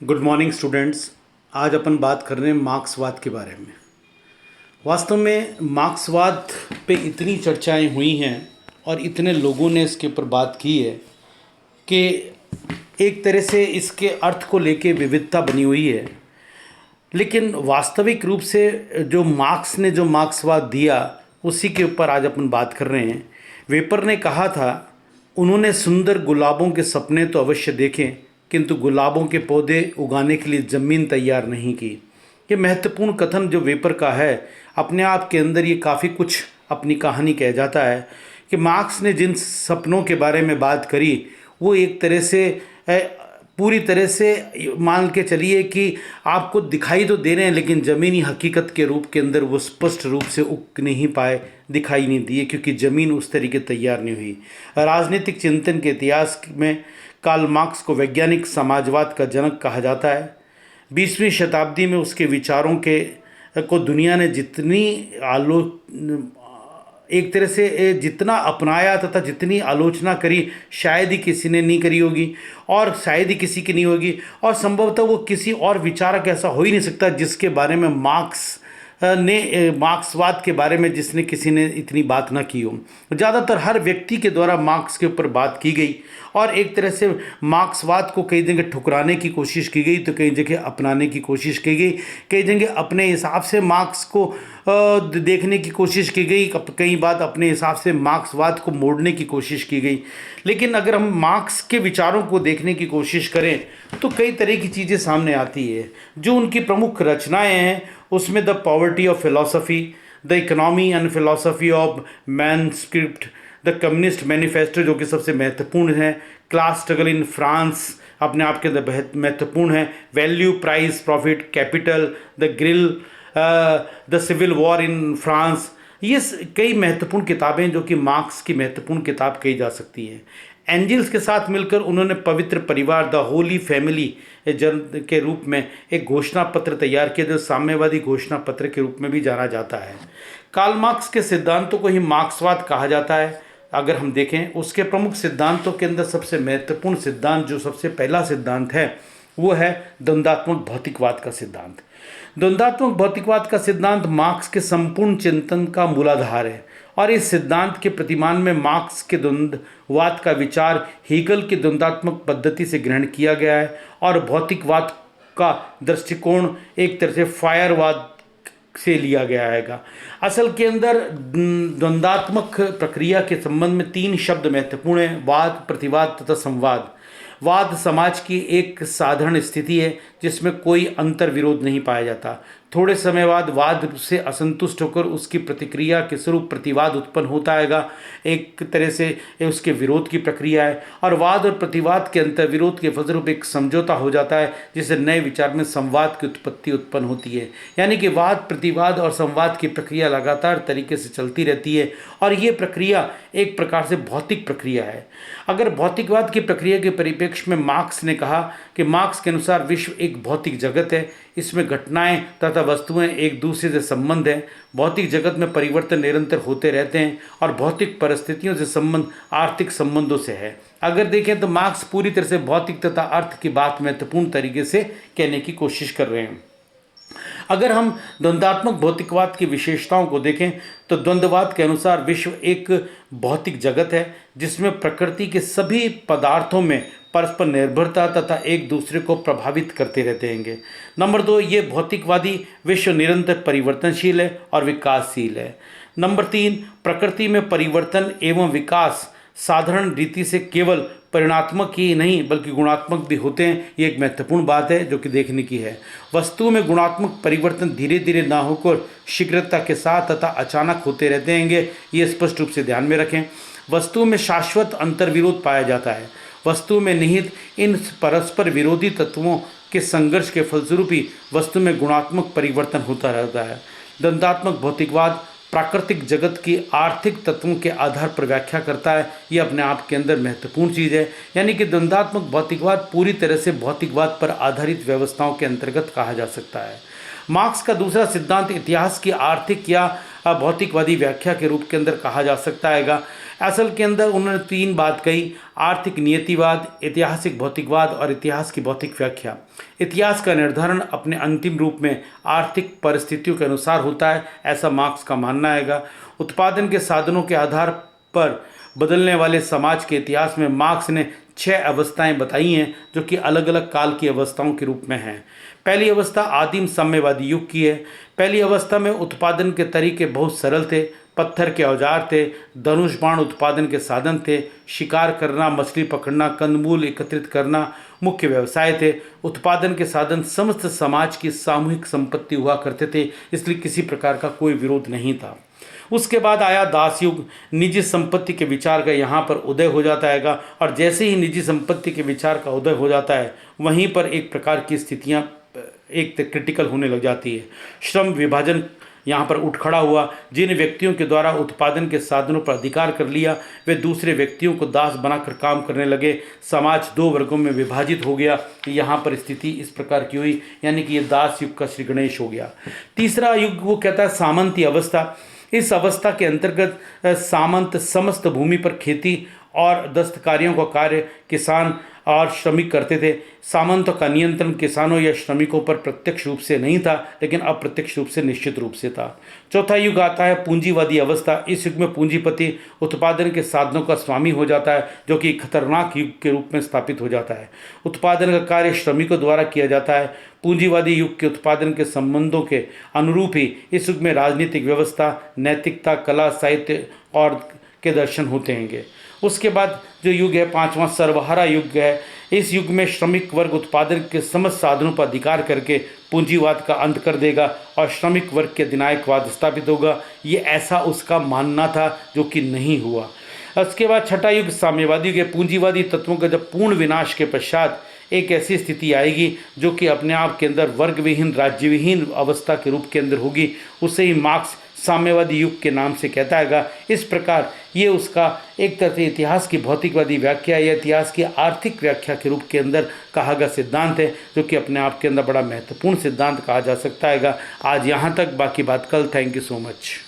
Good morning students. आज अपन बात कर रहे हैं मार्क्सवाद के बारे में। वास्तव में मार्क्सवाद पे इतनी चर्चाएं हुई हैं और इतने लोगों ने इसके ऊपर बात की है कि एक तरह से इसके अर्थ को लेके विविधता बनी हुई है। लेकिन वास्तविक रूप से जो मार्क्स ने जो मार्क्सवाद दिया उसी के ऊपर आज अपन बात कर रहे हैं। वेपर ने कहा था, उन्होंने सुंदर गुलाबों के सपने तो अवश्य देखें किंतु गुलाबों के पौधे उगाने के लिए ज़मीन तैयार नहीं की। ये महत्वपूर्ण कथन जो वेपर का है, अपने आप के अंदर ये काफ़ी कुछ अपनी कहानी कह जाता है कि मार्क्स ने जिन सपनों के बारे में बात करी वो एक तरह से पूरी तरह से मान के चलिए कि आपको दिखाई तो दे रहे हैं लेकिन ज़मीनी हकीकत के रूप के अंदर वो स्पष्ट रूप से उग नहीं पाए, दिखाई नहीं दिए, क्योंकि ज़मीन उस तरीके तैयार नहीं हुई। राजनीतिक चिंतन के इतिहास में कार्ल मार्क्स को वैज्ञानिक समाजवाद का जनक कहा जाता है। 20वीं शताब्दी में उसके विचारों के को दुनिया ने जितनी एक तरह से जितना अपनाया तथा जितनी आलोचना करी शायद ही किसी ने नहीं करी होगी और शायद ही किसी की नहीं होगी, और संभवतः वो किसी और विचारक ऐसा हो ही नहीं सकता जिसके बारे में मार्क्सवाद के बारे में जिसने किसी ने इतनी बात ना की हो। ज़्यादातर हर व्यक्ति के द्वारा मार्क्स के ऊपर बात की गई और एक तरह से मार्क्सवाद को कई जगह ठुकराने की कोशिश की गई तो कई जगह अपनाने की कोशिश की गई, कई जगह अपने हिसाब से मार्क्स को देखने की कोशिश की गई, कई बात अपने हिसाब से मार्क्सवाद को मोड़ने की कोशिश की गई। लेकिन अगर हम मार्क्स के विचारों को देखने की कोशिश करें तो कई तरह की चीज़ें सामने आती है। जो उनकी प्रमुख रचनाएं हैं उसमें the poverty of philosophy, the economy and philosophy of manuscript, the communist manifesto जो कि सबसे महत्वपूर्ण है, क्लास स्ट्रगल इन फ्रांस अपने आप के अंदर महत्वपूर्ण है, value price profit capital, the grill, the civil war in France. ये कई महत्वपूर्ण किताबें जो कि मार्क्स की महत्वपूर्ण किताब कही जा सकती है। एंजल्स के साथ मिलकर उन्होंने पवित्र परिवार द होली फैमिली के रूप में एक घोषणा पत्र तैयार किया जो साम्यवादी घोषणा पत्र के रूप में भी जाना जाता है। कार्ल मार्क्स के सिद्धांतों को ही मार्क्सवाद कहा जाता है। अगर हम देखें उसके प्रमुख सिद्धांतों के अंदर सबसे महत्वपूर्ण सिद्धांत जो सबसे पहला सिद्धांत है वो है द्वंद्वात्मक भौतिकवाद का सिद्धांत। द्वंद्वात्मक भौतिकवाद का सिद्धांत मार्क्स के संपूर्ण चिंतन का मूलाधार है और इस सिद्धांत के प्रतिमान में मार्क्स के द्वंद्ववाद का विचार हेगल की द्वंद्वात्मक पद्धति से ग्रहण किया गया है और भौतिकवाद का दृष्टिकोण एक तरह से फायरवाद से लिया गया है। असल के अंदर द्वंद्वात्मक प्रक्रिया के संबंध में 3 शब्द महत्वपूर्ण हैं: वाद, प्रतिवाद तथा संवाद। वाद समाज की एक साधारण स्थिति है जिसमें कोई अंतर विरोध नहीं पाया जाता। थोड़े समय बाद वाद से असंतुष्ट होकर उसकी प्रतिक्रिया के स्वरूप प्रतिवाद उत्पन्न होता है, एक तरह से उसके विरोध की प्रक्रिया है, और वाद और प्रतिवाद के अंतर विरोध के फलस्वरूप एक समझौता हो जाता है जिससे नए विचार में संवाद की उत्पत्ति उत्पन्न होती है। यानी कि वाद, प्रतिवाद और संवाद की प्रक्रिया लगातार तरीके से चलती रहती है और ये प्रक्रिया एक प्रकार से भौतिक प्रक्रिया है। अगर भौतिकवाद की प्रक्रिया के परिप्रेक्ष्य में मार्क्स ने कहा कि मार्क्स के अनुसार विश्व एक भौतिक जगत है, इसमें घटनाएं तथा वस्तुएं एक दूसरे से संबंध है। भौतिक जगत में परिवर्तन निरंतर होते रहते हैं और भौतिक परिस्थितियों से संबंध आर्थिक संबंधों से है। अगर देखें तो मार्क्स पूरी तरह से भौतिक तथा अर्थ की बात महत्वपूर्ण तरीके से कहने की कोशिश कर रहे हैं। अगर हम द्वंद्वात्मक भौतिकवाद की विशेषताओं को देखें तो द्वंद्ववाद के अनुसार विश्व एक भौतिक जगत है जिसमें प्रकृति के सभी पदार्थों में परस्पर निर्भरता तथा एक दूसरे को प्रभावित करते रहते हैं। नंबर 2, ये भौतिकवादी विश्व निरंतर परिवर्तनशील है और विकासशील है। नंबर 3, प्रकृति में परिवर्तन एवं विकास साधारण रीति से केवल परिणात्मक ही नहीं बल्कि गुणात्मक भी होते हैं। ये एक महत्वपूर्ण बात है जो कि देखने की है। वस्तुओं में गुणात्मक परिवर्तन धीरे धीरे ना होकर शीघ्रता के साथ तथा अचानक होते रहते हैं, ये स्पष्ट रूप से ध्यान में रखें। वस्तुओं में शाश्वत अंतर्विरोध पाया जाता है। वस्तु में निहित इन परस्पर विरोधी तत्वों के संघर्ष के फलस्वरूप ही वस्तु में गुणात्मक परिवर्तन होता रहता है। द्वंद्वात्मक भौतिकवाद प्राकृतिक जगत की आर्थिक तत्वों के आधार पर व्याख्या करता है। ये अपने आप के अंदर महत्वपूर्ण चीज़ है। यानी कि द्वंद्वात्मक भौतिकवाद पूरी तरह से भौतिकवाद पर आधारित व्यवस्थाओं के अंतर्गत कहा जा सकता है। मार्क्स का दूसरा सिद्धांत इतिहास की आर्थिक या भौतिकवादी व्याख्या के रूप के अंदर कहा जा सकता है। असल के अंदर उन्होंने 3 बात कही: आर्थिक नियतिवाद, ऐतिहासिक भौतिकवाद और इतिहास की भौतिक व्याख्या। इतिहास का निर्धारण अपने अंतिम रूप में आर्थिक परिस्थितियों के अनुसार होता है, ऐसा मार्क्स का मानना है। उत्पादन के साधनों के आधार पर बदलने वाले समाज के इतिहास में मार्क्स ने 6 अवस्थाएं बताई हैं, जो कि अलग अलग काल की अवस्थाओं के रूप में हैं। पहली अवस्था आदिम साम्यवादी युग की है। पहली अवस्था में उत्पादन के तरीके बहुत सरल थे। पत्थर के औजार थे, धनुष बाण उत्पादन के साधन थे, शिकार करना, मछली पकड़ना, कंदमूल एकत्रित करना मुख्य व्यवसाय थे। उत्पादन के साधन समस्त समाज की सामूहिक संपत्ति हुआ करते थे, इसलिए किसी प्रकार का कोई विरोध नहीं था। उसके बाद आया दास युग। निजी संपत्ति के विचार का यहाँ पर उदय हो जाता है, और जैसे ही निजी संपत्ति के विचार का उदय हो जाता है, वहीं पर एक प्रकार की स्थितियाँ एक क्रिटिकल होने लग जाती है। श्रम विभाजन यहाँ पर उठ खड़ा हुआ। जिन व्यक्तियों के द्वारा उत्पादन के साधनों पर अधिकार कर लिया, वे दूसरे व्यक्तियों को दास बनाकर काम करने लगे। समाज 2 वर्गों में विभाजित हो गया। यहाँ पर स्थिति इस प्रकार की हुई, यानी कि ये दास युग का श्री गणेश हो गया। तीसरा युग वो कहता है सामंती अवस्था। इस अवस्था के अंतर्गत सामंत समस्त भूमि पर खेती और दस्तकारियों का कार्य किसान और श्रमिक करते थे। सामंतों का नियंत्रण किसानों या श्रमिकों पर प्रत्यक्ष रूप से नहीं था, लेकिन अप्रत्यक्ष रूप से निश्चित रूप से था। चौथा युग आता है पूंजीवादी अवस्था। इस युग में पूंजीपति उत्पादन के साधनों का स्वामी हो जाता है, जो कि खतरनाक युग के रूप में स्थापित हो जाता है। उत्पादन का कार्य श्रमिकों द्वारा किया जाता है। पूंजीवादी युग के उत्पादन के संबंधों के अनुरूप ही इस युग में राजनीतिक व्यवस्था, नैतिकता, कला, साहित्य और के दर्शन होते हैं। उसके बाद जो युग है 5वां सर्वहारा युग है। इस युग में श्रमिक वर्ग उत्पादन के समस्त साधनों पर अधिकार करके पूंजीवाद का अंत कर देगा और श्रमिक वर्ग के अधिनायकवाद स्थापित होगा। ये ऐसा उसका मानना था, जो कि नहीं हुआ। उसके बाद छठा युग साम्यवादी युग है। पूंजीवादी तत्वों का जब पूर्ण विनाश के पश्चात एक ऐसी स्थिति आएगी जो कि अपने आप के अंदर वर्ग विहीन, राज्य विहीन अवस्था के रूप के अंदर होगी, उसे ही मार्क्स साम्यवादी युग के नाम से कहता है। इस प्रकार ये उसका एक तरह से इतिहास की भौतिकवादी व्याख्या या इतिहास की आर्थिक व्याख्या के रूप के अंदर कहा गया सिद्धांत है, जो कि अपने आप के अंदर बड़ा महत्वपूर्ण सिद्धांत कहा जा सकता है। आज यहाँ तक, बाकी बात कल। Thank you so much.